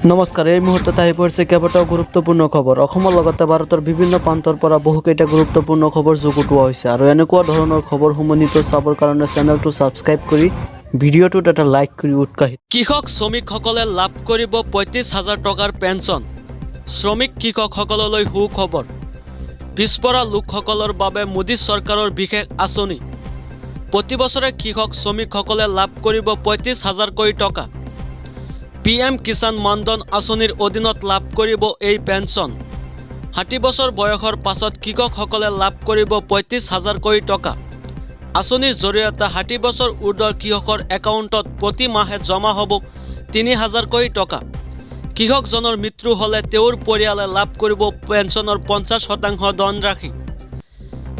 নমস্কাৰ এই মুহূৰ্তত আহি পৰিছে কেইবাটাও গুৰুত্বপূৰ্ণ খবৰ অসমৰ লগতে ভাৰতৰ বিভিন্ন প্ৰান্তৰ পৰা বহুকেইটা গুৰুত্বপূৰ্ণ খবৰ যুগুতোৱা হৈছে আৰু এনেকুৱা ধৰণৰ খবৰসমূহ নিতৌ চাবৰ কাৰণে চেনেলটো ছাবস্ক্ৰাইব কৰি ভিডিঅ'টোত এটা লাইক কৰি উৎসাহিত কৃষক শ্ৰমিকসকলে লাভ কৰিব ৩৫,০০০ টকাৰ পেঞ্চন শ্ৰমিক কৃষকসকললৈ সুখবৰ পিছপৰা লোকসকলৰ বাবে মোদী চৰকাৰৰ বিশেষ আঁচনি প্ৰতি বছৰে কৃষক শ্ৰমিকসকলে লাভ কৰিব ৩৫,০০০ কোটি টকা PM কিষাণ মানধন আঁচনিৰ অধীনত লাভ কৰিব এই পেঞ্চন ৬০ বছৰ বয়সৰ পাছত কৃষকসকলে লাভ কৰিব ৩৫,০০০ কোটি টকা আঁচনিৰ জৰিয়তে ৬০ বছৰ ঊৰ্ধ্বৰ কৃষকৰ একাউণ্টত প্ৰতি মাহে জমা হ'ব ৩,০০০ কোটি টকা কৃষকজনৰ মৃত্যু হ'লে তেওঁৰ পৰিয়ালে লাভ কৰিব পেঞ্চনৰ ৫০% ধনৰাশি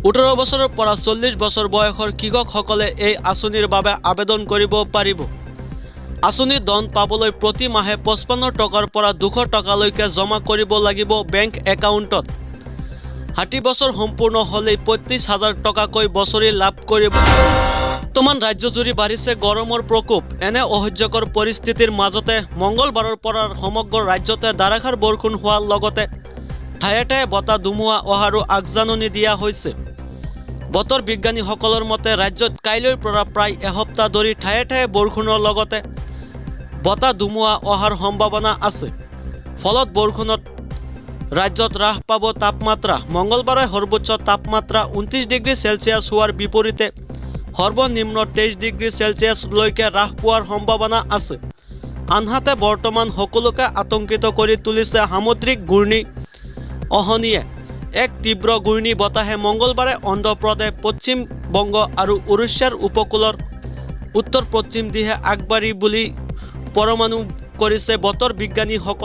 ১৮ বছৰৰ পৰা ৪০ বছৰ বয়সৰ কৃষকসকলে এই আঁচনিৰ বাবে আবেদন কৰিব পাৰিব আঁচনিৰ ধন পাবলৈ প্ৰতি মাহে ৫৫ টকাৰ পৰা ২০০ টকালৈকে জমা কৰিব লাগিব বেংক একাউণ্টত ৬০ বছৰ সম্পূৰ্ণ হ'লেই ৩৫,০০০ টকাকৈ বছৰি লাভ কৰিব বৰ্তমান ৰাজ্যজুৰি বাঢ়িছে গৰমৰ প্ৰকোপ এনে অসহ্যকৰ পৰিস্থিতিৰ মাজতে মঙলবাৰৰ পৰা সমগ্ৰ ৰাজ্যতে ধাৰাসাৰ বৰষুণ হোৱাৰ লগতে ঠায়ে ঠায়ে বতাহ ধুমুহা অহাৰো আগজাননী দিয়া হৈছে বতৰ বিজ্ঞানীসকলৰ মতে ৰাজ্যত কাইলৈৰ পৰা প্ৰায় এসপ্তাহ ধৰি ঠায়ে ঠায়ে বৰষুণৰ লগতে বতাহ ধুমুহা অহাৰ সম্ভাৱনা আছে ফলত বৰষুণত ৰাজ্যত হ্ৰাস পাব তাপমাত্ৰা মঙলবাৰে সৰ্বোচ্চ তাপমাত্ৰা ২৯ ডিগ্ৰী চেলছিয়াছ হোৱাৰ বিপৰীতে সৰ্বনিম্ন ২৩ ডিগ্ৰী চেলছিয়াছলৈকে হ্ৰাস পোৱাৰ সম্ভাৱনা আছে আনহাতে বৰ্তমান সকলোকে আতংকিত কৰি তুলিছে সামুদ্ৰিক ঘূৰ্ণী অহনীয়ে এক তীব্ৰ ঘূৰ্ণী বতাহে মঙলবাৰে অন্ধ্ৰপ্ৰদেশ পশ্চিম বংগ আৰু উৰিষ্যাৰ উপকূলৰ উত্তৰ পশ্চিম দিশে আগবাঢ়ি বুলি পৰমাণু কৰিছে বতৰ বিজ্ঞানীসকলে